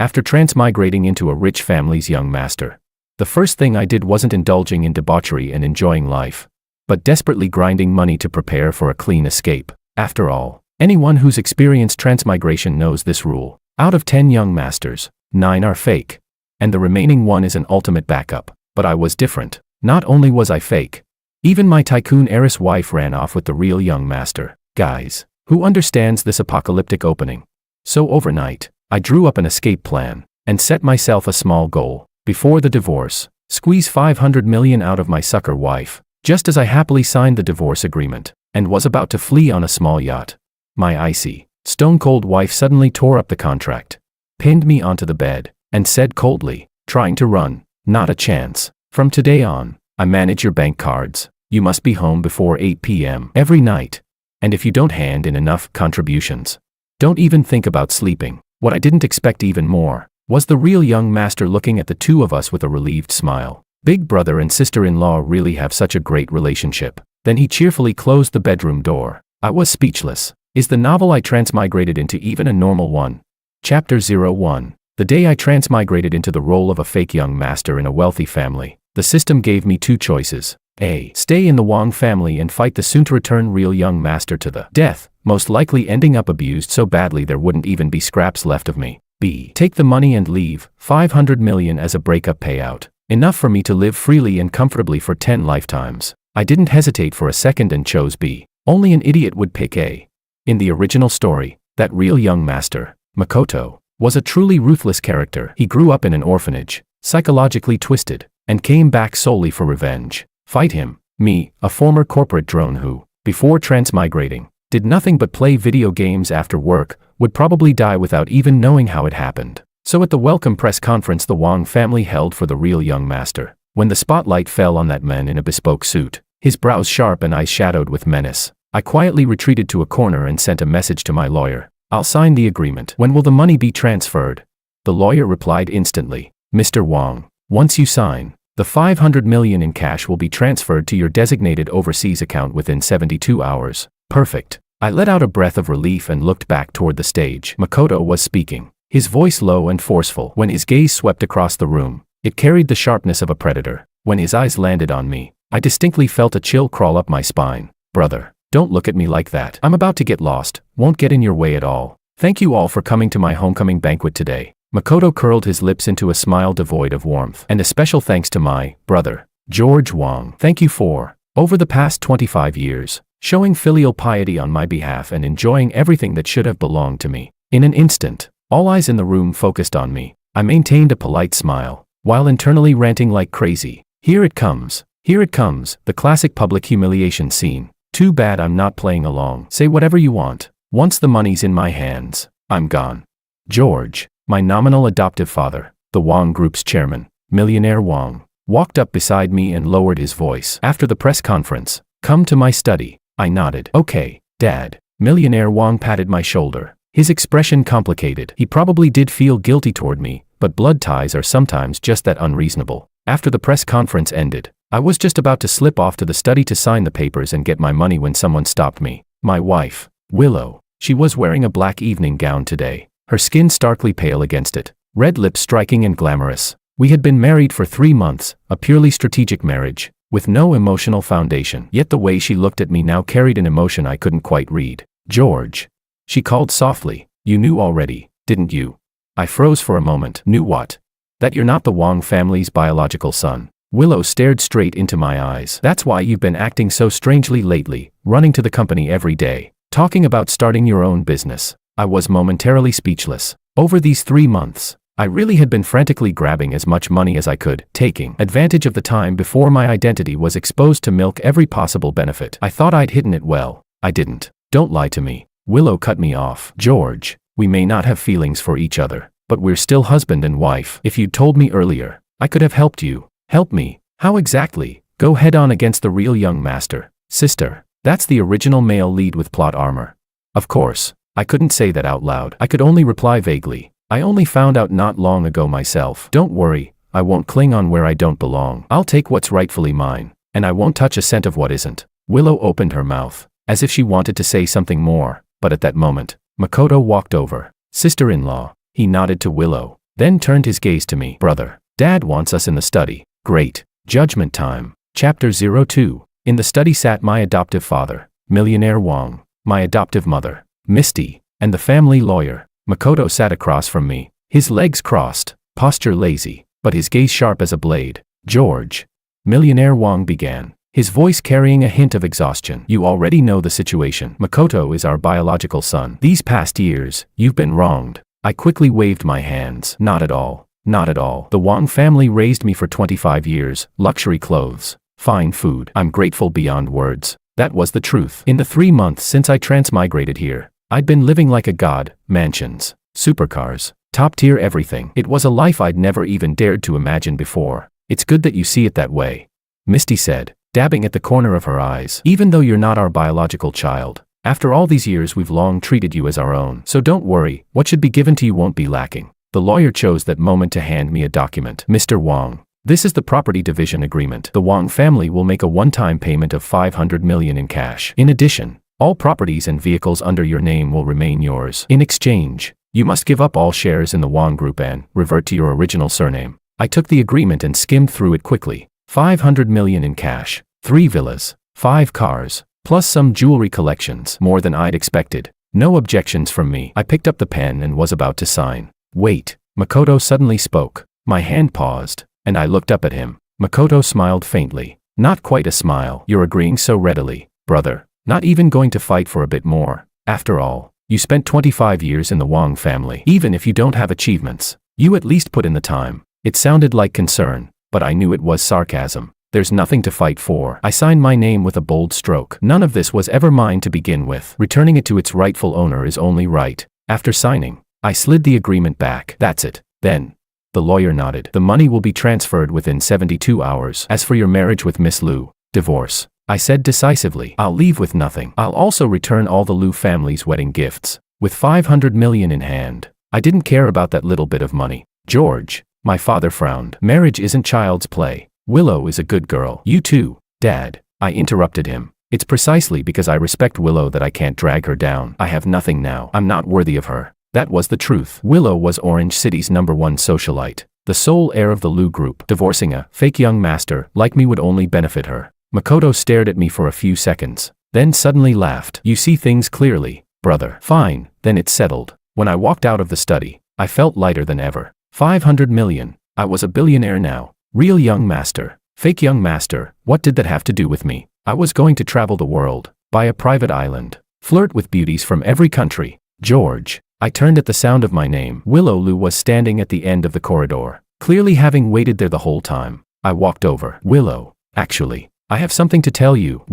after transmigrating into a rich family's young master. The first thing I did wasn't indulging in debauchery and enjoying life, but desperately grinding money to prepare for a clean escape. After all, anyone who's experienced transmigration knows this rule. Out of 10 young masters, 9 are fake, and the remaining 1 is an ultimate backup. But I was different. Not only was I fake, even my tycoon heiress wife ran off with the real young master. Guys, who understands this apocalyptic opening? So overnight, I drew up an escape plan and set myself a small goal. Before the divorce, squeeze 500 million out of my sucker wife, just as I happily signed the divorce agreement and was about to flee on a small yacht. My icy, stone-cold wife suddenly tore up the contract, pinned me onto the bed, and said coldly, "Trying to run? Not a chance. From today on, I manage your bank cards. You must be home before 8 p.m. every night. And if you don't hand in enough contributions, don't even think about sleeping." What I didn't expect even more was the real young master looking at the two of us with a relieved smile. Big brother and sister-in-law really have such a great relationship. Then he cheerfully closed the bedroom door. I was speechless. Is the novel I transmigrated into even a normal one? Chapter 01. The day I transmigrated into the role of a fake young master in a wealthy family, the system gave me 2 choices. A. Stay in the Wong family and fight the soon-to-return real young master to the death, most likely ending up abused so badly there wouldn't even be scraps left of me. B. Take the money and leave, 500 million as a breakup payout. Enough for me to live freely and comfortably for 10 lifetimes. I didn't hesitate for a second and chose B. Only an idiot would pick A. In the original story, that real young master, Makoto, was a truly ruthless character. He grew up in an orphanage, psychologically twisted, and came back solely for revenge. Fight him, me, a former corporate drone who, before transmigrating, did nothing but play video games after work, would probably die without even knowing how it happened. So at the welcome press conference the Wong family held for the real young master, when the spotlight fell on that man in a bespoke suit, his brows sharp and eyes shadowed with menace, I quietly retreated to a corner and sent a message to my lawyer. "I'll sign the agreement. When will the money be transferred?" The lawyer replied instantly, "Mr. Wong, once you sign, the 500 million in cash will be transferred to your designated overseas account within 72 hours. Perfect. I let out a breath of relief and looked back toward the stage. Makoto was speaking, his voice low and forceful. When his gaze swept across the room, it carried the sharpness of a predator. When his eyes landed on me, I distinctly felt a chill crawl up my spine. "Brother, don't look at me like that. I'm about to get lost, won't get in your way at all. Thank you all for coming to my homecoming banquet today." Makoto curled his lips into a smile devoid of warmth. "And a special thanks to my brother, George Wong. Thank you for, over the past 25 years, showing filial piety on my behalf and enjoying everything that should have belonged to me." In an instant, all eyes in the room focused on me. I maintained a polite smile, while internally ranting like crazy. Here it comes, the classic public humiliation scene. Too bad I'm not playing along. Say whatever you want. Once the money's in my hands, I'm gone. George, my nominal adoptive father, the Wong Group's chairman, Millionaire Wong, walked up beside me and lowered his voice. After the press conference, "Come to my study." I nodded. "Okay, Dad." Millionaire Wong patted my shoulder, his expression complicated. He probably did feel guilty toward me, but blood ties are sometimes just that unreasonable. After the press conference ended, I was just about to slip off to the study to sign the papers and get my money when someone stopped me. My wife, Willow. She was wearing a black evening gown today, her skin starkly pale against it, red lips striking and glamorous. We had been married for 3 months, a purely strategic marriage, with no emotional foundation. Yet the way she looked at me now carried an emotion I couldn't quite read. "George," she called softly, "you knew already, didn't you?" I froze for a moment. "Knew what?" "That you're not the Wong family's biological son." Willow stared straight into my eyes. "That's why you've been acting so strangely lately, running to the company every day, talking about starting your own business." I was momentarily speechless. Over these 3 months, I really had been frantically grabbing as much money as I could, taking advantage of the time before my identity was exposed to milk every possible benefit. I thought I'd hidden it well. I didn't. "Don't lie to me." Willow cut me off. "George, we may not have feelings for each other, but we're still husband and wife. If you'd told me earlier, I could have helped you." "Help me? How exactly?" "Go head on against the real young master, sister." That's the original male lead with plot armor. Of course, I couldn't say that out loud. I could only reply vaguely. "I only found out not long ago myself." "Don't worry, I won't cling on where I don't belong. I'll take what's rightfully mine, and I won't touch a cent of what isn't." Willow opened her mouth, as if she wanted to say something more, but at that moment, Makoto walked over. "Sister-in-law." He nodded to Willow. then turned his gaze to me. Brother, Dad wants us in the study. Great. Judgment time. Chapter 02. In the study sat my adoptive father, millionaire Wang, my adoptive mother, Misty, and the family lawyer. Makoto sat across from me, his legs crossed, posture lazy, but his gaze sharp as a blade. George. Millionaire Wang began, his voice carrying a hint of exhaustion. You already know the situation. Makoto is our biological son. These past years, you've been wronged. I quickly waved my hands. Not at all. Not at all. The Wang family raised me for 25 years, luxury clothes, fine food. I'm grateful beyond words. That was the truth. In the 3 months since I transmigrated here, I'd been living like a god, mansions, supercars, top-tier everything. It was a life I'd never even dared to imagine before. It's good that you see it that way, Misty said, dabbing at the corner of her eyes. Even though you're not our biological child, after all these years we've long treated you as our own. So don't worry, what should be given to you won't be lacking. The lawyer chose that moment to hand me a document. Mr. Wang, this is the property division agreement. The Wang family will make a one-time payment of 500 million in cash. In addition, all properties and vehicles under your name will remain yours. In exchange, you must give up all shares in the Wang Group and revert to your original surname. I took the agreement and skimmed through it quickly. 500 million in cash, 3 villas, 5 cars, plus some jewelry collections. More than I'd expected. No objections from me. I picked up the pen and was about to sign. Wait, Makoto suddenly spoke. My hand paused, and I looked up at him. Makoto smiled faintly. Not quite a smile. You're agreeing so readily, brother. Not even going to fight for a bit more. After all, you spent 25 years in the Wang family. Even if you don't have achievements, you at least put in the time. It sounded like concern, but I knew it was sarcasm. There's nothing to fight for. I signed my name with a bold stroke. None of this was ever mine to begin with. Returning it to its rightful owner is only right. After signing, I slid the agreement back. That's it. Then, the lawyer nodded. The money will be transferred within 72 hours. As for your marriage with Miss Liu, divorce, I said decisively. I'll leave with nothing. I'll also return all the Liu family's wedding gifts. With 500 million in hand, I didn't care about that little bit of money. George, my father frowned. Marriage isn't child's play. Willow is a good girl. You too, Dad. I interrupted him. It's precisely because I respect Willow that I can't drag her down. I have nothing now. I'm not worthy of her. That was the truth. Willow was Orange City's #1 socialite, the sole heir of the Liu Group. Divorcing a fake young master like me would only benefit her. Makoto stared at me for a few seconds, then suddenly laughed. You see things clearly, brother. Fine, then it's settled. When I walked out of the study, I felt lighter than ever. 500 million. I was a billionaire now. Real young master. Fake young master. What did that have to do with me? I was going to travel the world, buy a private island, flirt with beauties from every country. George. I turned at the sound of my name. Willow Liu was standing at the end of the corridor, clearly having waited there the whole time. I walked over. Willow, actually, I have something to tell you.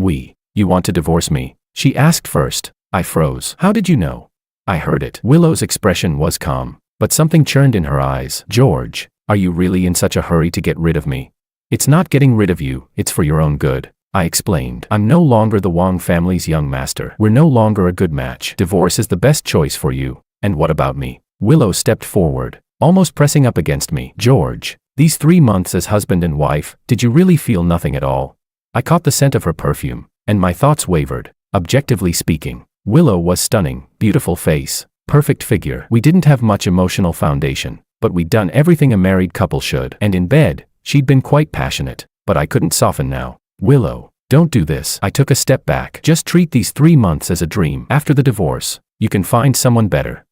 You want to divorce me? She asked first. I froze. How did you know? I heard it. Willow's expression was calm, but something churned in her eyes. George, are you really in such a hurry to get rid of me? It's not getting rid of you, it's for your own good. I explained. I'm no longer the Wang family's young master. We're no longer a good match. Divorce is the best choice for you. And what about me? Willow stepped forward, almost pressing up against me. George, these 3 months as husband and wife, did you really feel nothing at all? I caught the scent of her perfume, and my thoughts wavered. Objectively speaking, Willow was stunning, beautiful face, perfect figure. We didn't have much emotional foundation, but we'd done everything a married couple should. And in bed, she'd been quite passionate, but I couldn't soften now. Willow, don't do this. I took a step back. Just treat these 3 months as a dream. After the divorce, you can find someone better.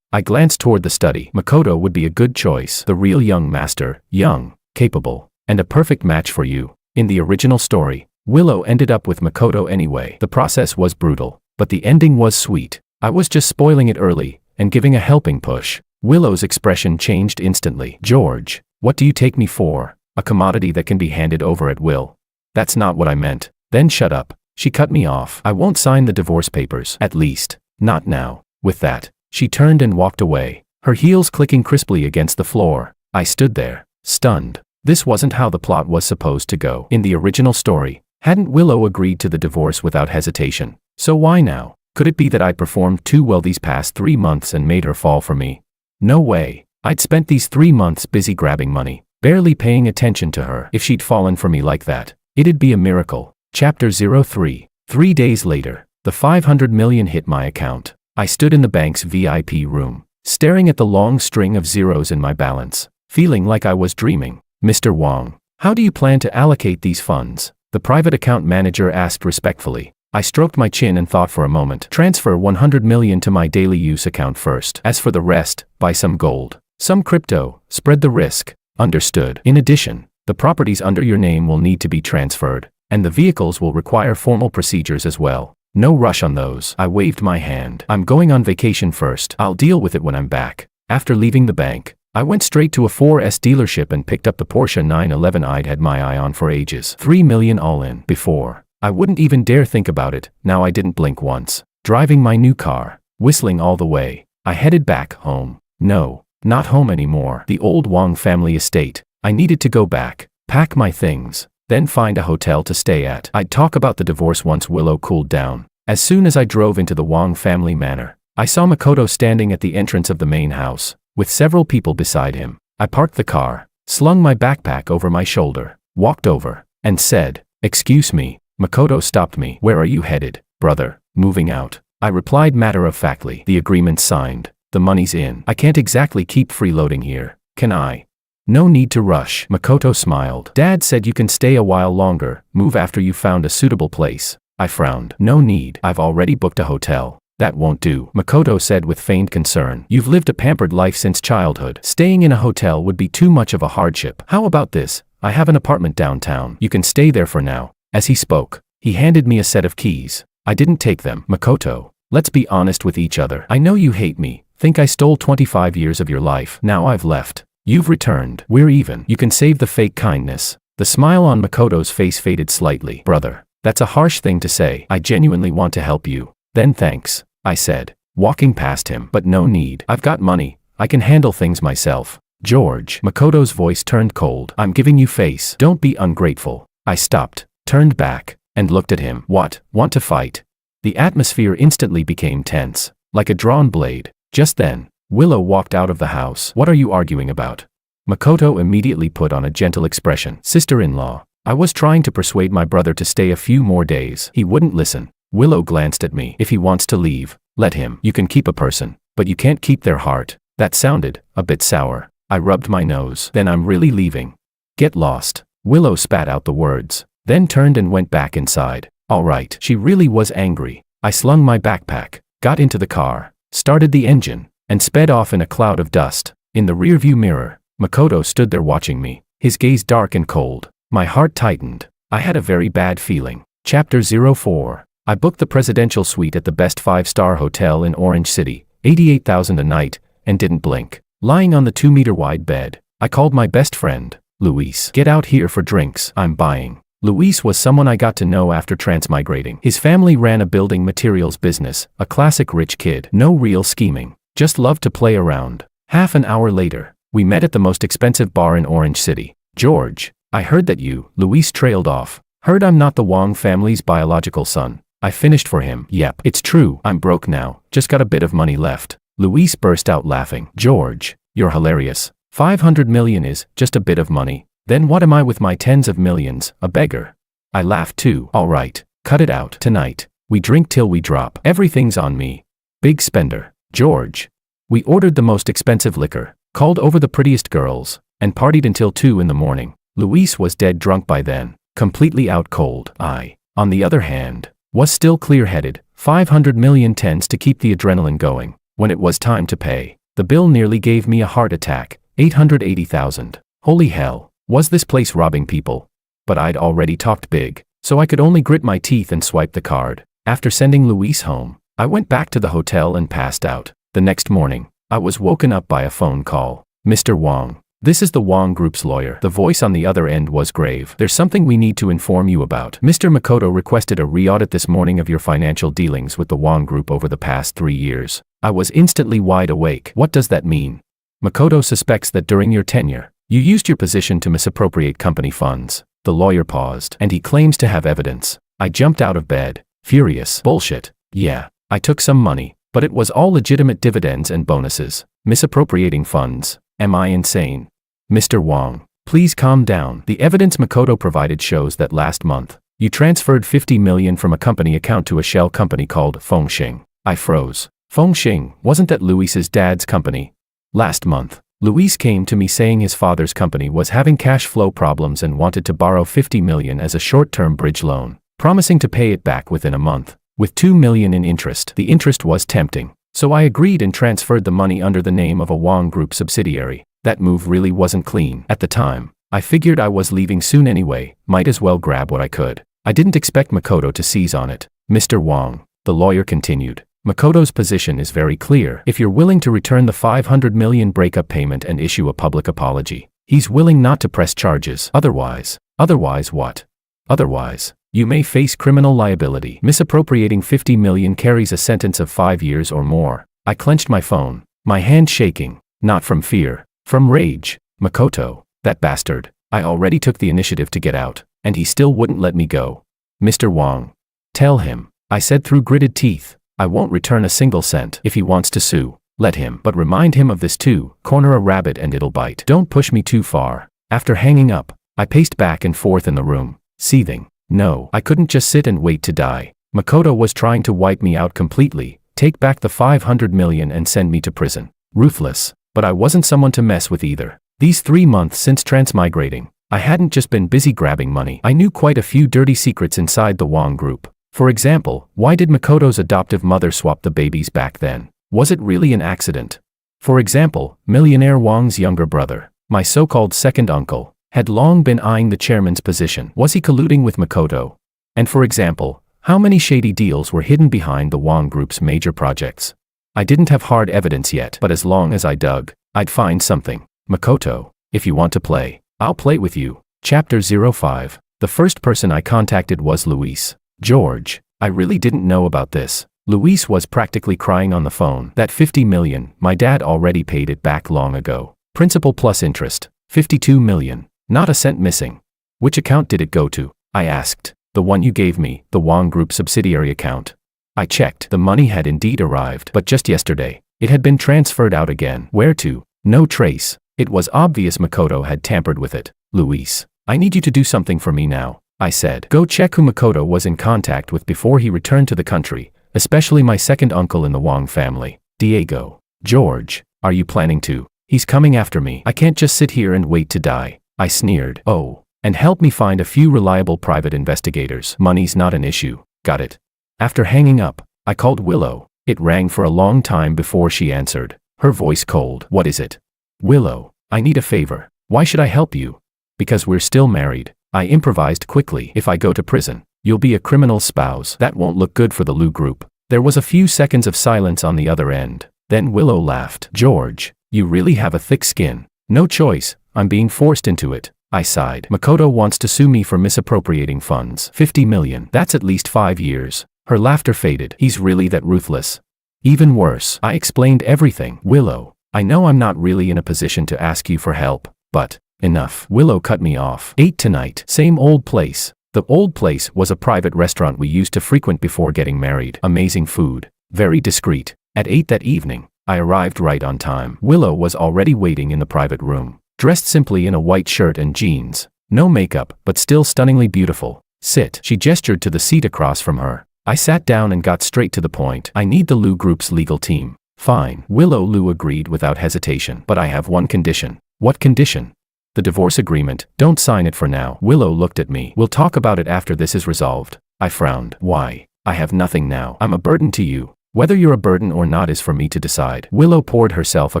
I glanced toward the study. Makoto would be a good choice. The real young master, young, capable, and a perfect match for you. In the original story, Willow ended up with Makoto anyway. The process was brutal, but the ending was sweet. I was just spoiling it early, and giving a helping push. Willow's expression changed instantly. George, what do you take me for? A commodity that can be handed over at will? That's not what I meant. Then shut up. She cut me off. I won't sign the divorce papers. At least, not now. With that, she turned and walked away, her heels clicking crisply against the floor. I stood there, stunned. This wasn't how the plot was supposed to go. In the original story, hadn't Willow agreed to the divorce without hesitation? So why now? Could it be that I performed too well these past 3 months and made her fall for me? No way. I'd spent these 3 months busy grabbing money, barely paying attention to her. If she'd fallen for me like that, it'd be a miracle. Chapter 03. 3 days later, the 500 million hit my account. I stood in the bank's VIP room, staring at the long string of zeros in my balance, feeling like I was dreaming. Mr. Wang, how do you plan to allocate these funds? The private account manager asked respectfully. I stroked my chin and thought for a moment. Transfer 100 million to my daily use account first. As for the rest, buy some gold, some crypto, spread the risk. Understood. In addition, the properties under your name will need to be transferred, and the vehicles will require formal procedures as well. No rush on those. I waved my hand. I'm going on vacation first. I'll deal with it when I'm back. After leaving the bank, I went straight to a 4S dealership and picked up the Porsche 911 I'd had my eye on for ages. 3 million all in. Before, I wouldn't even dare think about it. Now I didn't blink once. Driving my new car, whistling all the way, I headed back home. No, not home anymore. The old Wang family estate. I needed to go back, pack my things, then find a hotel to stay at. I'd talk about the divorce once Willow cooled down. As soon as I drove into the Wang family manor, I saw Makoto standing at the entrance of the main house, with several people beside him. I parked the car, slung my backpack over my shoulder, walked over, and said, "Excuse me." Makoto stopped me. "Where are you headed, brother?" "Moving out." I replied matter-of-factly. "The agreement's signed. The money's in. I can't exactly keep freeloading here, can I?" "No need to rush." Makoto smiled. "Dad said you can stay a while longer, move after you found a suitable place." I frowned. "No need. I've already booked a hotel." "That won't do," Makoto said with feigned concern. "You've lived a pampered life since childhood. Staying in a hotel would be too much of a hardship. How about this? I have an apartment downtown. You can stay there for now." As he spoke, he handed me a set of keys. I didn't take them. "Makoto, let's be honest with each other. I know you hate me, think I stole 25 years of your life. Now I've left. You've returned. We're even. You can save the fake kindness." The smile on Makoto's face faded slightly. "Brother, that's a harsh thing to say. I genuinely want to help you." "Then thanks," I said, walking past him. "But no need. I've got money. I can handle things myself." "George." Makoto's voice turned cold. "I'm giving you face. Don't be ungrateful." I stopped, turned back, and looked at him. "What? Want to fight?" The atmosphere instantly became tense, like a drawn blade. Just then, Willow walked out of the house. "What are you arguing about?" Makoto immediately put on a gentle expression. "Sister-in-law, I was trying to persuade my brother to stay a few more days. He wouldn't listen." Willow glanced at me. "If he wants to leave, let him. You can keep a person, but you can't keep their heart." That sounded a bit sour. I rubbed my nose. "Then I'm really leaving." "Get lost." Willow spat out the words, then turned and went back inside. All right. She really was angry. I slung my backpack, got into the car, started the engine, and sped off in a cloud of dust. In the rearview mirror, Makoto stood there watching me, his gaze dark and cold. My heart tightened. I had a very bad feeling. Chapter 04. I booked the presidential suite at the best 5-star hotel in Orange City, $88,000 a night, and didn't blink. Lying on the 2-meter-wide bed, I called my best friend, Luis. "Get out here for drinks. I'm buying." Luis was someone I got to know after transmigrating. His family ran a building materials business, a classic rich kid. No real scheming, just loved to play around. Half an hour later, we met at the most expensive bar in Orange City. "George, I heard that you," Luis trailed off. "Heard I'm not the Wang family's biological son." I finished for him. "Yep, it's true. I'm broke now, just got a bit of money left." Luis burst out laughing. "George, you're hilarious. 500 million is just a bit of money. Then what am I with my tens of millions, a beggar?" I laughed too. "All right, cut it out. Tonight, we drink till we drop. Everything's on me. Big spender." "George." We ordered the most expensive liquor, called over the prettiest girls, and partied until 2 in the morning. Luis was dead drunk by then, completely out cold. I, on the other hand, was still clear-headed. 500 million tends to keep the adrenaline going. When it was time to pay, the bill nearly gave me a heart attack. 880,000. Holy hell, was this place robbing people? But I'd already talked big, so I could only grit my teeth and swipe the card. After sending Luis home, I went back to the hotel and passed out. The next morning, I was woken up by a phone call. "Mr. Wang, this is the Wang Group's lawyer." The voice on the other end was grave. "There's something we need to inform you about. Mr. Makoto requested a re-audit this morning of your financial dealings with the Wang Group over the past 3 years." I was instantly wide awake. "What does that mean?" "Makoto suspects that during your tenure, you used your position to misappropriate company funds." The lawyer paused. "And he claims to have evidence." I jumped out of bed, furious. "Bullshit. Yeah, I took some money, but it was all legitimate dividends and bonuses. Misappropriating funds. Am I insane?" "Mr. Wang, please calm down. The evidence Makoto provided shows that last month, you transferred 50 million from a company account to a shell company called Fengxing." I froze. Fengxing, wasn't that Luis's dad's company? Last month, Luis came to me saying his father's company was having cash flow problems and wanted to borrow 50 million as a short-term bridge loan, promising to pay it back within a month, with 2 million in interest. The interest was tempting, so I agreed and transferred the money under the name of a Wang Group subsidiary. That move really wasn't clean. At the time, I figured I was leaving soon anyway, might as well grab what I could. I didn't expect Makoto to seize on it. Mr. Wang, the lawyer continued, Makoto's position is very clear. If you're willing to return the 500 million breakup payment and issue a public apology, he's willing not to press charges. Otherwise what? Otherwise, you may face criminal liability. Misappropriating 50 million carries a sentence of 5 years or more. I clenched my phone, my hand shaking, not from fear, from rage. Makoto, that bastard. I already took the initiative to get out, and he still wouldn't let me go. Mr. Wang, tell him, I said through gritted teeth, I won't return a single cent. If he wants to sue, let him. But remind him of this too. Corner a rabbit and it'll bite. Don't push me too far. After hanging up, I paced back and forth in the room, seething. No, I couldn't just sit and wait to die. Makoto was trying to wipe me out completely, take back the 500 million and send me to prison. Ruthless. But I wasn't someone to mess with either. These 3 months since transmigrating, I hadn't just been busy grabbing money. I knew quite a few dirty secrets inside the Wang Group. For example, why did Makoto's adoptive mother swap the babies back then? Was it really an accident? For example, millionaire Wang's younger brother, my so-called second uncle, had long been eyeing the chairman's position. Was he colluding with Makoto? And for example, how many shady deals were hidden behind the Wang Group's major projects? I didn't have hard evidence yet, but as long as I dug, I'd find something. Makoto, if you want to play, I'll play with you. Chapter 05. The first person I contacted was Luis. George, I really didn't know about this. Luis was practically crying on the phone. That 50 million, my dad already paid it back long ago. Principal plus interest, 52 million. Not a cent missing. Which account did it go to? I asked. The one you gave me, the Wang Group subsidiary account. I checked. The money had indeed arrived, but just yesterday, it had been transferred out again. Where to? No trace. It was obvious Makoto had tampered with it. Luis, I need you to do something for me now, I said. Go check who Makoto was in contact with before he returned to the country, especially my second uncle in the Wang family, Diego. George, are you planning to? He's coming after me. I can't just sit here and wait to die, I sneered. Oh, and help me find a few reliable private investigators. Money's not an issue. Got it. After hanging up, I called Willow. It rang for a long time before she answered, her voice cold. What is it? Willow, I need a favor. Why should I help you? Because we're still married. I improvised quickly. If I go to prison, you'll be a criminal spouse. That won't look good for the Lu Group. There was a few seconds of silence on the other end. Then Willow laughed. George, you really have a thick skin. No choice, I'm being forced into it. I sighed. Makoto wants to sue me for misappropriating funds. 50 million. That's at least 5 years. Her laughter faded. He's really that ruthless. Even worse. I explained everything. Willow, I know I'm not really in a position to ask you for help, but enough. Willow cut me off. 8 tonight. Same old place. The old place was a private restaurant we used to frequent before getting married. Amazing food. Very discreet. At 8 that evening, I arrived right on time. Willow was already waiting in the private room, dressed simply in a white shirt and jeans. No makeup, but still stunningly beautiful. Sit. She gestured to the seat across from her. I sat down and got straight to the point. I need the Lu Group's legal team. Fine. Willow Lu agreed without hesitation. But I have one condition. What condition? The divorce agreement. Don't sign it for now. Willow looked at me. We'll talk about it after this is resolved. I frowned. Why? I have nothing now. I'm a burden to you. Whether you're a burden or not is for me to decide. Willow poured herself a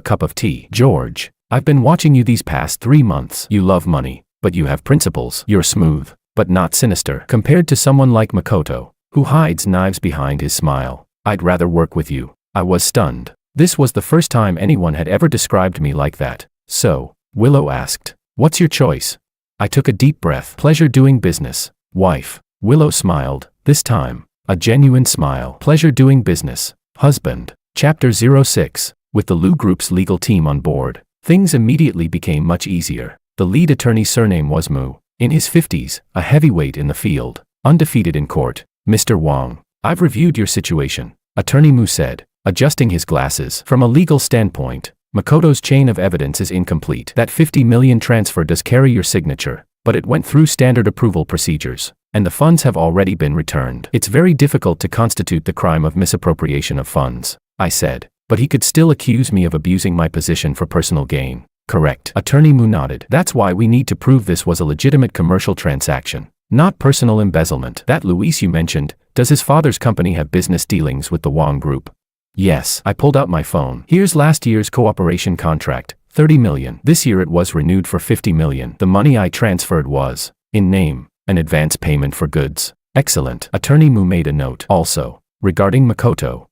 cup of tea. George, I've been watching you these past 3 months. You love money, but you have principles. You're smooth, but not sinister. Compared to someone like Makoto, who hides knives behind his smile, I'd rather work with you. I was stunned. This was the first time anyone had ever described me like that. So, Willow asked, what's your choice? I took a deep breath. Pleasure doing business. Wife. Willow smiled, this time, a genuine smile. Pleasure doing business. Husband. Chapter 06. With the Lu Group's legal team on board, things immediately became much easier. The lead attorney's surname was Mu. In his 50s, a heavyweight in the field, undefeated in court. Mr. Wang, I've reviewed your situation, Attorney Mu said, adjusting his glasses. From a legal standpoint, Makoto's chain of evidence is incomplete. That 50 million transfer does carry your signature, but it went through standard approval procedures, and the funds have already been returned. It's very difficult to constitute the crime of misappropriation of funds. I said. But he could still accuse me of abusing my position for personal gain. Correct. Attorney Mu nodded. That's why we need to prove this was a legitimate commercial transaction, not personal embezzlement. That Luis you mentioned, does his father's company have business dealings with the Wong Group? Yes. I pulled out my phone. Here's last year's cooperation contract, 30 million. This year it was renewed for 50 million. The money I transferred was, in name, an advance payment for goods. Excellent. Attorney Mu made a note. Also, regarding Makoto,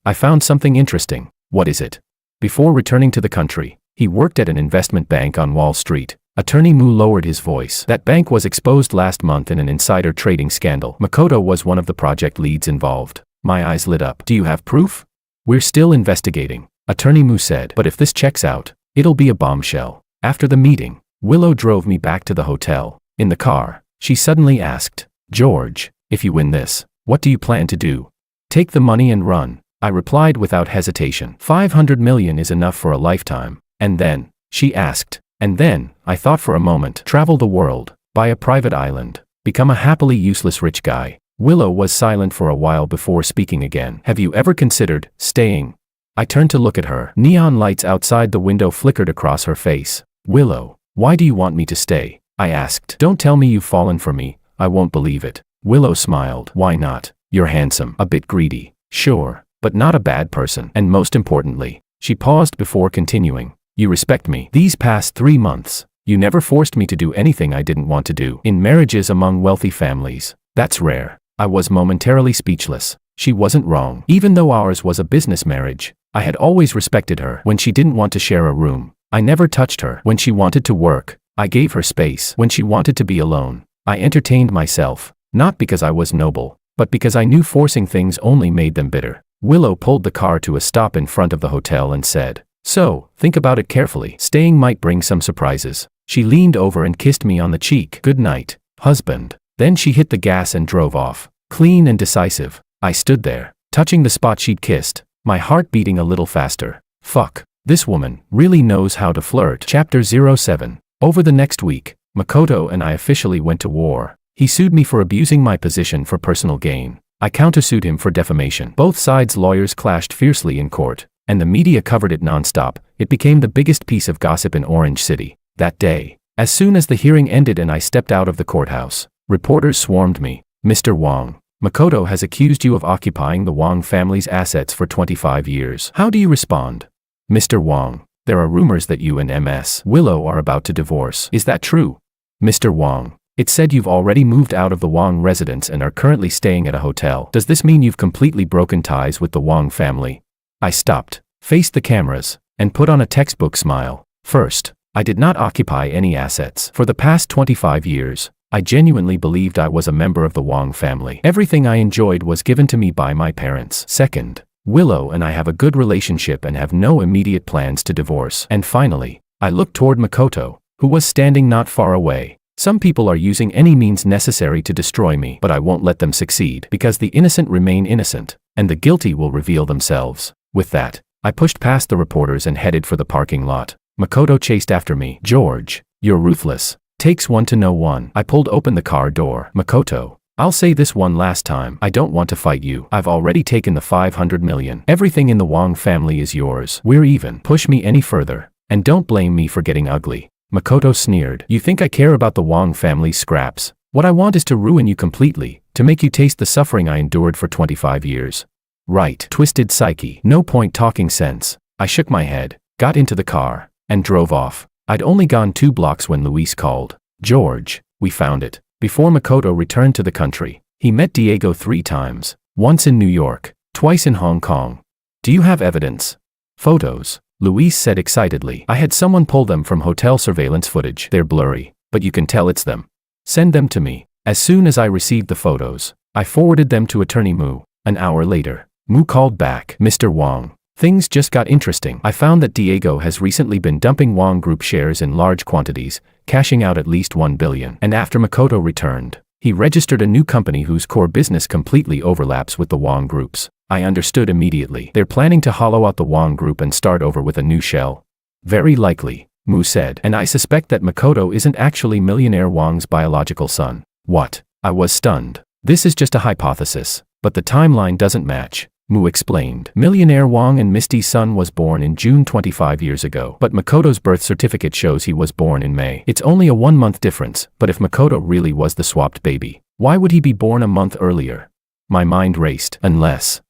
I found something interesting. What is it? Before returning to the country, he worked at an investment bank on Wall Street. Attorney Mu lowered his voice. That bank was exposed last month in an insider trading scandal. Makoto was one of the project leads involved. My eyes lit up. Do you have proof? We're still investigating, Attorney Mu said. But if this checks out, it'll be a bombshell. After the meeting, Willow drove me back to the hotel. In the car, she suddenly asked, George, if you win this, what do you plan to do? Take the money and run. I replied without hesitation. 500 million is enough for a lifetime. And then, she asked. And then, I thought for a moment. Travel the world, buy a private island, become a happily useless rich guy. Willow was silent for a while before speaking again. Have you ever considered staying? I turned to look at her. Neon lights outside the window flickered across her face. Willow, why do you want me to stay? I asked. Don't tell me you've fallen for me. I won't believe it. Willow smiled. Why not? You're handsome, a bit greedy, sure, but not a bad person. And most importantly, she paused before continuing. You respect me. These past 3 months, you never forced me to do anything I didn't want to do. In marriages among wealthy families, that's rare. I was momentarily speechless. She wasn't wrong. Even though ours was a business marriage, I had always respected her. When she didn't want to share a room, I never touched her. When she wanted to work, I gave her space. When she wanted to be alone, I entertained myself, not because I was noble, but because I knew forcing things only made them bitter. Willow pulled the car to a stop in front of the hotel and said, So, think about it carefully. Staying might bring some surprises. She leaned over and kissed me on the cheek. Good night, husband. Then she hit the gas and drove off, clean and decisive. I stood there, touching the spot she'd kissed, my heart beating a little faster. Fuck, this woman really knows how to flirt. Chapter 07. Over the next week, Makoto and I officially went to war. He sued me for abusing my position for personal gain. I countersued him for defamation. Both sides' lawyers clashed fiercely in court, and the media covered it nonstop. It became the biggest piece of gossip in Orange City. That day, as soon as the hearing ended and I stepped out of the courthouse, reporters swarmed me. Mr. Wong, Makoto has accused you of occupying the Wong family's assets for 25 years. How do you respond? Mr. Wong, there are rumors that you and Ms. Willow are about to divorce. Is that true? Mr. Wong, it said you've already moved out of the Wong residence and are currently staying at a hotel. Does this mean you've completely broken ties with the Wong family? I stopped, faced the cameras, and put on a textbook smile. First, I did not occupy any assets. For the past 25 years, I genuinely believed I was a member of the Wong family. Everything I enjoyed was given to me by my parents. Second, Willow and I have a good relationship and have no immediate plans to divorce. And finally, I looked toward Makoto, who was standing not far away. Some people are using any means necessary to destroy me, but I won't let them succeed, because the innocent remain innocent, and the guilty will reveal themselves. With that, I pushed past the reporters and headed for the parking lot. Makoto chased after me. George, you're ruthless. Takes one to know one. I pulled open the car door. Makoto, I'll say this one last time. I don't want to fight you. I've already taken the 500 million. Everything in the Wong family is yours. We're even. Push me any further, and don't blame me for getting ugly. Makoto sneered. You think I care about the Wong family's scraps? What I want is to ruin you completely, to make you taste the suffering I endured for 25 years. Right. Twisted psyche. No point talking sense. I shook my head, got into the car, and drove off. I'd only gone 2 blocks when Luis called. George, we found it. Before Makoto returned to the country, he met Diego 3 times, once in New York, twice in Hong Kong. Do you have evidence? Photos, Luis said excitedly. I had someone pull them from hotel surveillance footage. They're blurry, but you can tell it's them. Send them to me. As soon as I received the photos, I forwarded them to Attorney Mu. An hour later, Mu called back. Mr. Wong, things just got interesting. I found that Diego has recently been dumping Wong Group shares in large quantities, cashing out at least 1 billion. And after Makoto returned, he registered a new company whose core business completely overlaps with the Wong Group's. I understood immediately. They're planning to hollow out the Wong Group and start over with a new shell. Very likely, Mu said. And I suspect that Makoto isn't actually millionaire Wong's biological son. What? I was stunned. This is just a hypothesis, but the timeline doesn't match. Mu explained. Millionaire Wang and Misty's son was born in June 25 years ago, but Makoto's birth certificate shows he was born in May. It's only a 1-month difference, but if Makoto really was the swapped baby, why would he be born a month earlier? My mind raced. Unless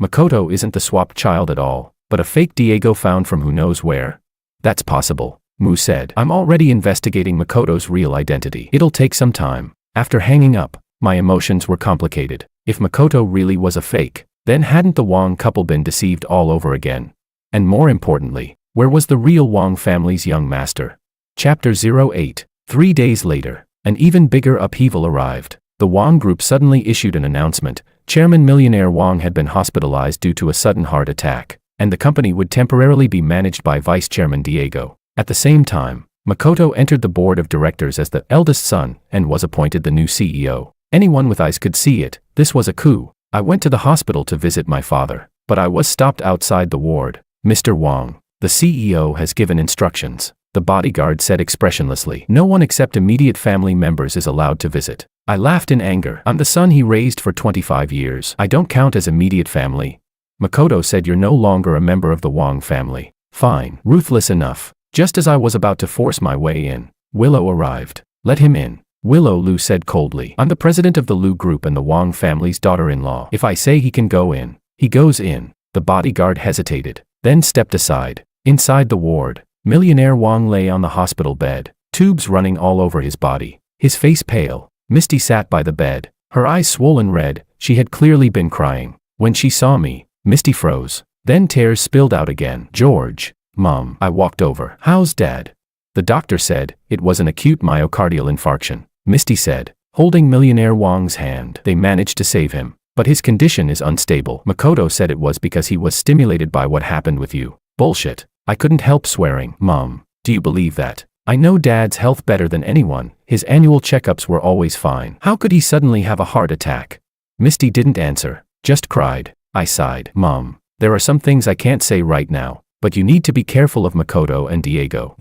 Makoto isn't the swapped child at all, but a fake Diego found from who knows where? That's possible, Mu said. I'm already investigating Makoto's real identity. It'll take some time. After hanging up, my emotions were complicated. If Makoto really was a fake, then hadn't the Wang couple been deceived all over again? And more importantly, where was the real Wang family's young master? Chapter 08. 3 days later, an even bigger upheaval arrived. The Wang Group suddenly issued an announcement. Chairman Millionaire Wang had been hospitalized due to a sudden heart attack, and the company would temporarily be managed by Vice Chairman Diego. At the same time, Makoto entered the board of directors as the eldest son and was appointed the new CEO. Anyone with eyes could see it. This was a coup. I went to the hospital to visit my father, but I was stopped outside the ward. Mr. Wang, the CEO has given instructions, the bodyguard said expressionlessly. No one except immediate family members is allowed to visit. I laughed in anger. I'm the son he raised for 25 years. I don't count as immediate family. Makoto said, you're no longer a member of the Wang family. Fine. Ruthless enough. Just as I was about to force my way in, Willow arrived. Let him in. Willow Lu said coldly. I'm the president of the Lu Group and the Wang family's daughter-in-law. If I say he can go in, he goes in. The bodyguard hesitated, then stepped aside. Inside the ward, Millionaire Wang lay on the hospital bed, tubes running all over his body, his face pale. Misty sat by the bed, her eyes swollen red. She had clearly been crying. When she saw me, Misty froze. Then tears spilled out again. George, Mom. I walked over. How's Dad? The doctor said it was an acute myocardial infarction. Misty said, holding Millionaire Wang's hand. They managed to save him, but his condition is unstable. Makoto said it was because he was stimulated by what happened with you. Bullshit. I couldn't help swearing. Mom, do you believe that? I know Dad's health better than anyone. His annual checkups were always fine. How could he suddenly have a heart attack? Misty didn't answer, just cried. I sighed. Mom, there are some things I can't say right now, but you need to be careful of Makoto and Diego.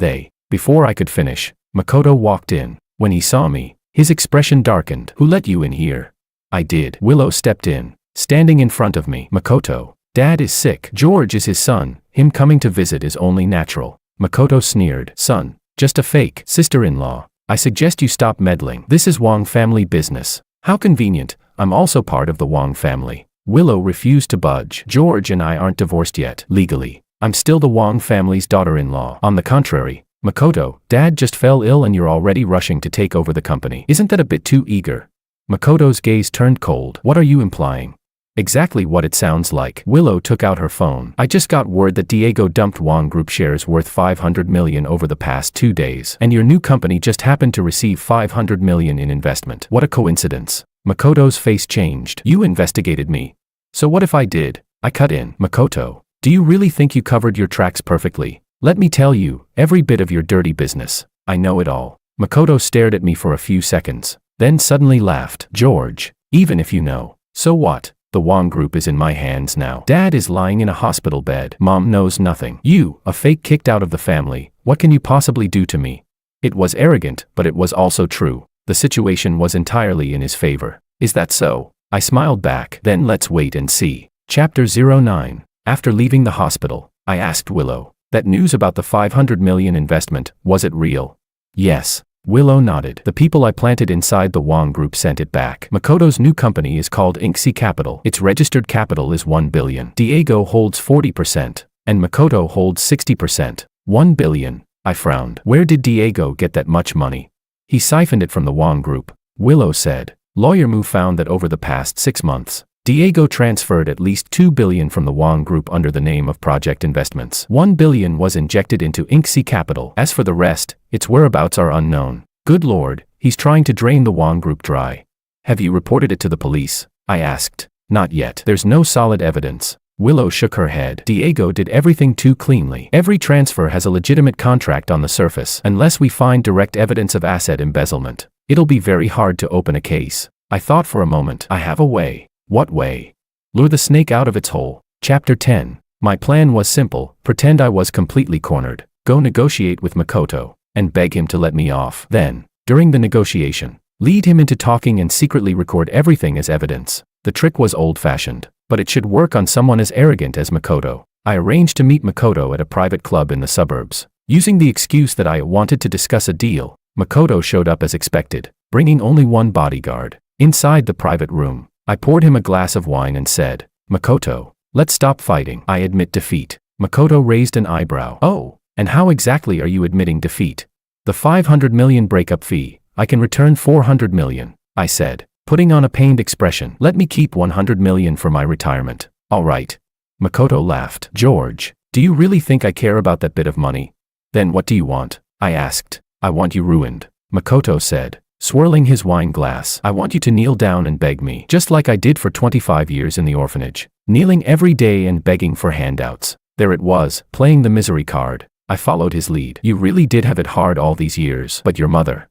Before I could finish, Makoto walked in. When he saw me, his expression darkened. Who let you in here? I did. Willow stepped in, standing in front of me. Makoto, Dad is sick. George is his son. Him coming to visit is only natural. Makoto sneered. Son, just a fake. Sister-in-law, I suggest you stop meddling. This is Wang family business. How convenient. I'm also part of the Wang family. Willow refused to budge. George and I aren't divorced yet. Legally, I'm still the Wang family's daughter-in-law. On the contrary, Makoto, Dad just fell ill and you're already rushing to take over the company. Isn't that a bit too eager? Makoto's gaze turned cold. What are you implying? Exactly what it sounds like. Willow took out her phone. I just got word that Diego dumped Wang Group shares worth $500 million over the past 2 days, and your new company just happened to receive $500 million in investment. What a coincidence. Makoto's face changed. You investigated me. So what if I did? I cut in. Makoto, do you really think you covered your tracks perfectly? Let me tell you, every bit of your dirty business. I know it all. Makoto stared at me for a few seconds, then suddenly laughed. George, even if you know, so what? The Wang Group is in my hands now. Dad is lying in a hospital bed. Mom knows nothing. You, a fake kicked out of the family. What can you possibly do to me? It was arrogant, but it was also true. The situation was entirely in his favor. Is that so? I smiled back. Then let's wait and see. Chapter 09. After leaving the hospital, I asked Willow, that news about the $500 million investment, was it real? Yes. Willow nodded. The people I planted inside the Wang Group sent it back. Makoto's new company is called Inxi Capital. Its registered capital is $1 billion. Diego holds 40%, and Makoto holds 60%. $1 billion. I frowned. Where did Diego get that much money? He siphoned it from the Wang Group. Willow said. Lawyer Mu found that over the past 6 months, Diego transferred at least $2 billion from the Wang Group under the name of Project Investments. $1 billion was injected into Inxi Capital. As for the rest, its whereabouts are unknown. Good Lord, he's trying to drain the Wang Group dry. Have you reported it to the police? I asked. Not yet. There's no solid evidence. Willow shook her head. Diego did everything too cleanly. Every transfer has a legitimate contract on the surface. Unless we find direct evidence of asset embezzlement, it'll be very hard to open a case. I thought for a moment. I have a way. What way? Lure the snake out of its hole. Chapter 10. My plan was simple. Pretend I was completely cornered. Go negotiate with Makoto, and beg him to let me off. Then, during the negotiation, lead him into talking and secretly record everything as evidence. The trick was old-fashioned, but it should work on someone as arrogant as Makoto. I arranged to meet Makoto at a private club in the suburbs. Using the excuse that I wanted to discuss a deal, Makoto showed up as expected, bringing only one bodyguard. Inside the private room, I poured him a glass of wine and said, "Makoto, let's stop fighting. I admit defeat." Makoto raised an eyebrow. "Oh, and how exactly are you admitting defeat?" "The 500 million breakup fee. I can return 400 million, I said, putting on a pained expression. "Let me keep 100 million for my retirement." "All right." Makoto laughed. "George, do you really think I care about that bit of money?" "Then what do you want?" I asked. "I want you ruined," Makoto said, swirling his wine glass. "I want you to kneel down and beg me, just like I did for 25 years in the orphanage, kneeling every day and begging for handouts." There it was, playing the misery card. I followed his lead. "You really did have it hard all these years. But your mother?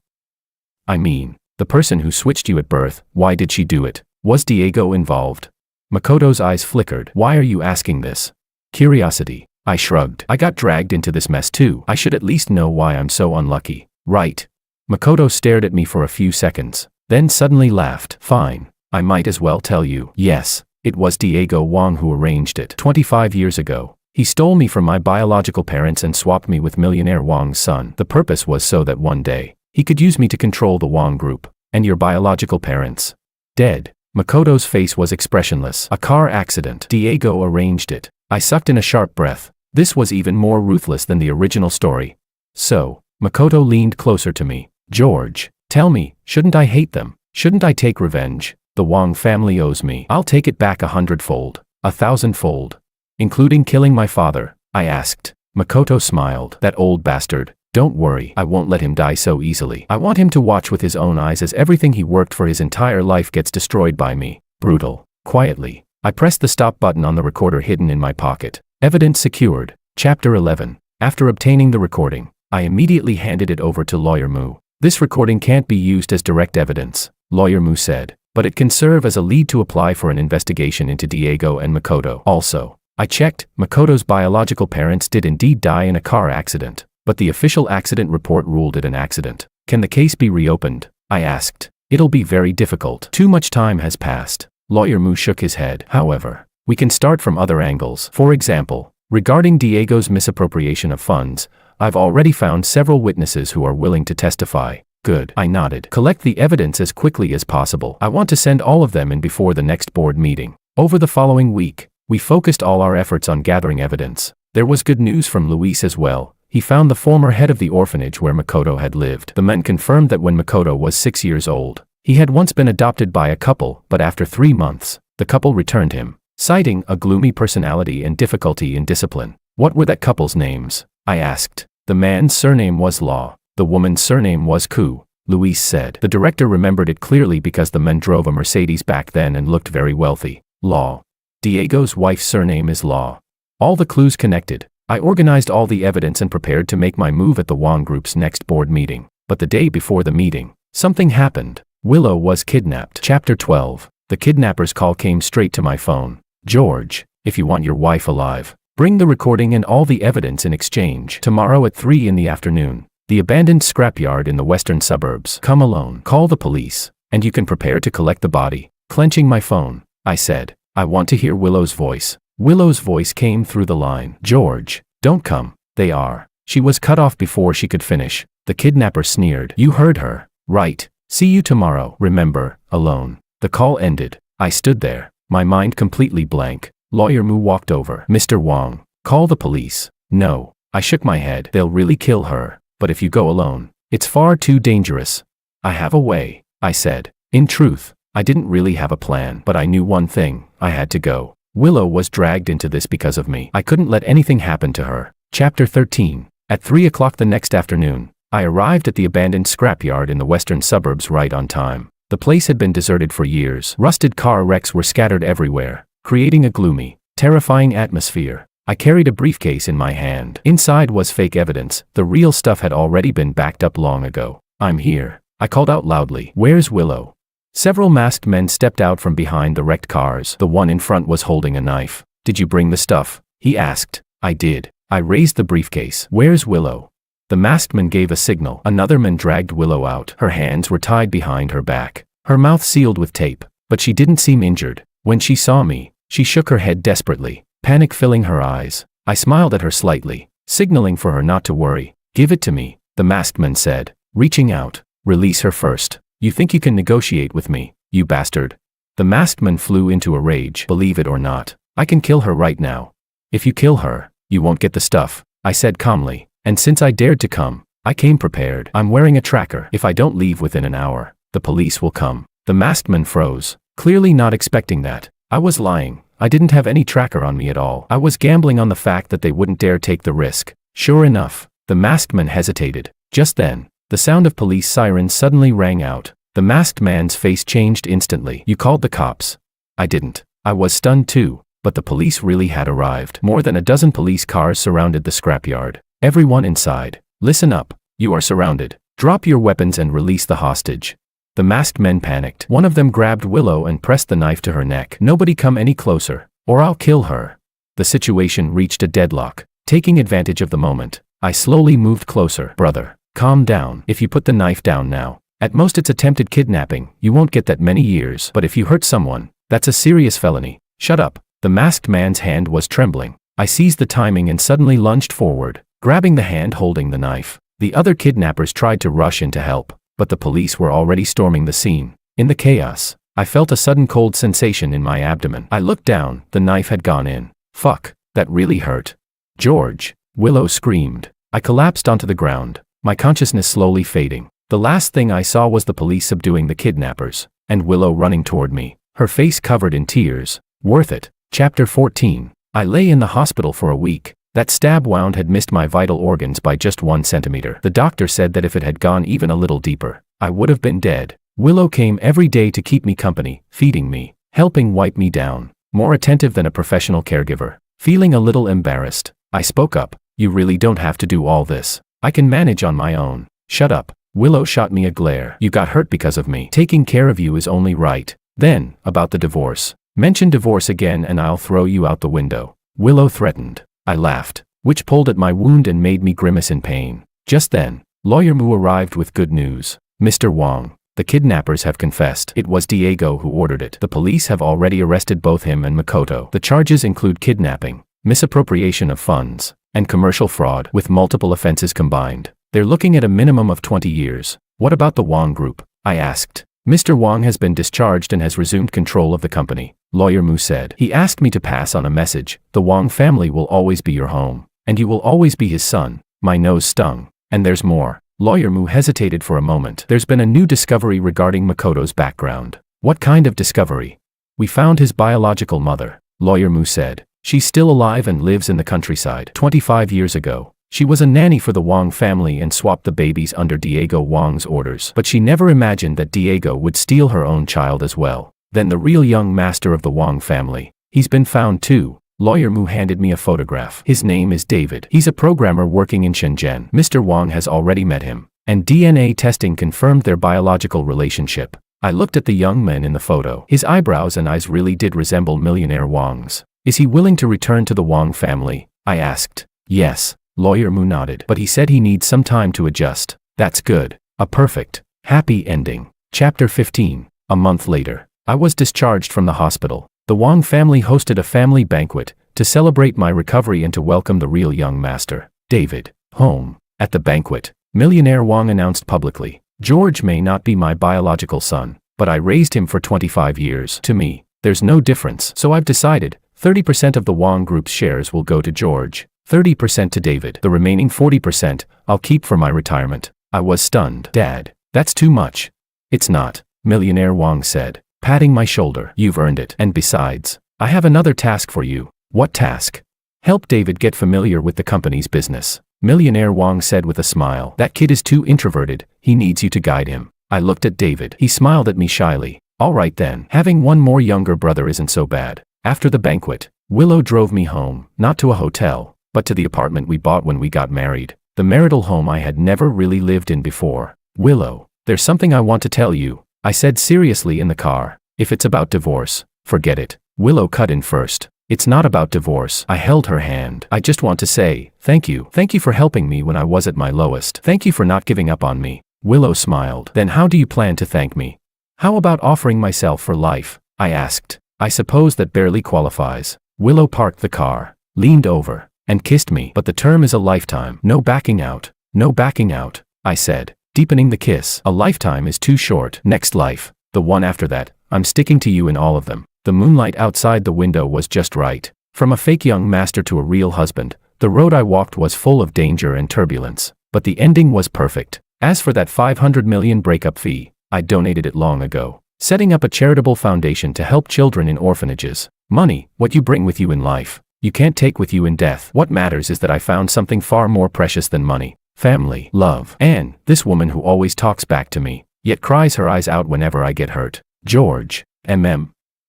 I mean, the person who switched you at birth, why did she do it? Was Diego involved?" Makoto's eyes flickered. "Why are you asking this?" "Curiosity." I shrugged. "I got dragged into this mess too. I should at least know why I'm so unlucky, right?" Makoto stared at me for a few seconds, then suddenly laughed. "Fine. I might as well tell you. Yes, it was Diego Wong who arranged it 25 years ago. He stole me from my biological parents and swapped me with millionaire Wong's son. The purpose was so that one day, he could use me to control the Wong group. And your biological parents? Dead." Makoto's face was expressionless. "A car accident. Diego arranged it." I sucked in a sharp breath. This was even more ruthless than the original story. "So," Makoto leaned closer to me. "George, tell me, shouldn't I hate them? Shouldn't I take revenge? The Wong family owes me. I'll take it back 100-fold, 1,000-fold. Including killing my father?" I asked. Makoto smiled. "That old bastard. Don't worry, I won't let him die so easily. I want him to watch with his own eyes as everything he worked for his entire life gets destroyed by me." Brutal. Quietly, I pressed the stop button on the recorder hidden in my pocket. Evidence secured. Chapter 11. After obtaining the recording, I immediately handed it over to Lawyer Mu. "This recording can't be used as direct evidence," Lawyer Mu said, "but it can serve as a lead to apply for an investigation into Diego and Makoto. Also, I checked, Makoto's biological parents did indeed die in a car accident, but the official accident report ruled it an accident. Can the case be reopened?" I asked. "It'll be very difficult. Too much time has passed." Lawyer Mu shook his head. "However, we can start from other angles. For example, regarding Diego's misappropriation of funds, I've already found several witnesses who are willing to testify." "Good," I nodded. "Collect the evidence as quickly as possible. I want to send all of them in before the next board meeting." Over the following week, we focused all our efforts on gathering evidence. There was good news from Luis as well. He found the former head of the orphanage where Makoto had lived. The men confirmed that when Makoto was 6 years old, he had once been adopted by a couple, but after 3 months, the couple returned him, citing a gloomy personality and difficulty in discipline. "What were that couple's names?" I asked. "The man's surname was Law. The woman's surname was Ku," Luis said. The director remembered it clearly because the men drove a Mercedes back then and looked very wealthy. "Law. Diego's wife's surname is Law." All the clues connected. I organized all the evidence and prepared to make my move at the Wong Group's next board meeting. But the day before the meeting, something happened. Willow was kidnapped. Chapter 12. The kidnapper's call came straight to my phone. "George, if you want your wife alive, bring the recording and all the evidence in exchange. Tomorrow at 3 in the afternoon. The abandoned scrapyard in the western suburbs. Come alone. Call the police, and you can prepare to collect the body." Clenching my phone, I said, "I want to hear Willow's voice." Willow's voice came through the line. "George, don't come. They are." She was cut off before she could finish. The kidnapper sneered. "You heard her, right? See you tomorrow. Remember, alone." The call ended. I stood there, my mind completely blank. Lawyer Mu walked over. "Mr. Wong, call the police." "No." I shook my head. "They'll really kill her. But if you go alone, it's far too dangerous." "I have a way," I said. In truth, I didn't really have a plan, but I knew one thing. I had to go. Willow was dragged into this because of me. I couldn't let anything happen to her. Chapter 13. At 3 o'clock the next afternoon, I arrived at the abandoned scrapyard in the western suburbs right on time. The place had been deserted for years. Rusted car wrecks were scattered everywhere, creating a gloomy, terrifying atmosphere. I carried a briefcase in my hand. Inside was fake evidence. The real stuff had already been backed up long ago. "I'm here," I called out loudly. "Where's Willow?" Several masked men stepped out from behind the wrecked cars. The one in front was holding a knife. "Did you bring the stuff?" he asked. I did. I raised the briefcase. "Where's Willow?" The masked man gave a signal. Another man dragged Willow out. Her hands were tied behind her back, her mouth sealed with tape. but she didn't seem injured. When she saw me, she shook her head desperately, panic filling her eyes. I smiled at her slightly, signaling for her not to worry. "Give it to me," the masked man said, reaching out. "Release her first. You think you can negotiate with me, you bastard?" The masked man flew into a rage. "Believe it or not, I can kill her right now." "If you kill her, you won't get the stuff," I said calmly. "And since I dared to come, I came prepared. I'm wearing a tracker. If I don't leave within an hour, the police will come." The masked man froze, clearly not expecting that. I was lying. I didn't have any tracker on me at all. I was gambling on the fact that they wouldn't dare take the risk. Sure enough, the masked man hesitated. Just then, the sound of police sirens suddenly rang out. The masked man's face changed instantly. "You called the cops." I didn't. I was stunned too, but the police really had arrived. More than a dozen police cars surrounded the scrapyard. "Everyone inside, listen up. You are surrounded. Drop your weapons and release the hostage." The masked men panicked. One of them grabbed Willow and pressed the knife to her neck. "Nobody come any closer, or I'll kill her." The situation reached a deadlock. Taking advantage of the moment, I slowly moved closer. "Brother, calm down. If you put the knife down now, at most it's attempted kidnapping. You won't get that many years. But if you hurt someone, that's a serious felony." "Shut up." The masked man's hand was trembling. I seized the timing and suddenly lunged forward, grabbing the hand holding the knife. The other kidnappers tried to rush in to help, but the police were already storming the scene. In the chaos, I felt a sudden cold sensation in my abdomen. I looked down, the knife had gone in. Fuck, that really hurt. "George!" Willow screamed. I collapsed onto the ground, my consciousness slowly fading. The last thing I saw was the police subduing the kidnappers, and Willow running toward me, her face covered in tears. Worth it. Chapter 14. I lay in the hospital for a week. That stab wound had missed my vital organs by just 1 centimeter. The doctor said that if it had gone even a little deeper, I would have been dead. Willow came every day to keep me company, feeding me, helping wipe me down, more attentive than a professional caregiver. Feeling a little embarrassed, I spoke up. "You really don't have to do all this. I can manage on my own." "Shut up." Willow shot me a glare. "You got hurt because of me. Taking care of you is only right." Then, about the divorce. "Mention divorce again and I'll throw you out the window," Willow threatened. I laughed, which pulled at my wound and made me grimace in pain. Just then, Lawyer Mu arrived with good news. "Mr. Wong, the kidnappers have confessed. It was Diego who ordered it. The police have already arrested both him and Makoto. The charges include kidnapping, misappropriation of funds, and commercial fraud, with multiple offenses combined. They're looking at a minimum of 20 years. What about the Wong Group?" I asked. "Mr. Wong has been discharged and has resumed control of the company," Lawyer Mu said. "He asked me to pass on a message. The Wong family will always be your home, and you will always be his son." My nose stung. "And there's more." Lawyer Mu hesitated for a moment. "There's been a new discovery regarding Makoto's background." "What kind of discovery?" "We found his biological mother," Lawyer Mu said. "She's still alive and lives in the countryside. 25 years ago, she was a nanny for the Wong family and swapped the babies under Diego Wong's orders. But she never imagined that Diego would steal her own child as well. Then the real young master of the Wong family. He's been found too." Lawyer Mu handed me a photograph. "His name is David. He's a programmer working in Shenzhen. Mr. Wong has already met him, and DNA testing confirmed their biological relationship." I looked at the young man in the photo. His eyebrows and eyes really did resemble millionaire Wong's. "Is he willing to return to the Wong family?" I asked. "Yes." Lawyer Mu nodded. "But he said he needs some time to adjust." "That's good. A perfect, happy ending." Chapter 15. A month later, I was discharged from the hospital. The Wong family hosted a family banquet to celebrate my recovery and to welcome the real young master, David, home. At the banquet, millionaire Wong announced publicly, "George may not be my biological son, but I raised him for 25 years. To me, there's no difference. So I've decided, 30% of the Wong Group's shares will go to George, 30% to David. The remaining 40% I'll keep for my retirement." I was stunned. "Dad, that's too much." "It's not," millionaire Wong said, patting my shoulder. "You've earned it. And besides, I have another task for you." "What task?" "Help David get familiar with the company's business," millionaire Wong said with a smile. "That kid is too introverted. He needs you to guide him." I looked at David. He smiled at me shyly. "All right then. Having one more younger brother isn't so bad." After the banquet, Willow drove me home, not to a hotel, but to the apartment we bought when we got married, the marital home I had never really lived in before. "Willow, there's something I want to tell you," I said seriously in the car. "If it's about divorce, forget it." Willow cut in first. "It's not about divorce." I held her hand. "I just want to say, thank you. Thank you for helping me when I was at my lowest. Thank you for not giving up on me." Willow smiled. "Then how do you plan to thank me?" How about offering myself for life? I asked. I suppose that barely qualifies. Willow parked the car, leaned over, and kissed me. But the term is a lifetime. No backing out. No backing out, I said, deepening the kiss. A lifetime is too short. Next life, the one after that, I'm sticking to you in all of them. The moonlight outside the window was just right. From a fake young master to a real husband, the road I walked was full of danger and turbulence. But the ending was perfect. As for that $500 million breakup fee, I donated it long ago, setting up a charitable foundation to help children in orphanages. Money, what you bring with you in life, you can't take with you in death. What matters is that I found something far more precious than money. Family, love, and this woman who always talks back to me, yet cries her eyes out whenever I get hurt. George,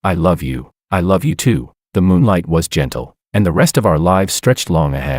I love you. I love you too. The moonlight was gentle, and the rest of our lives stretched long ahead.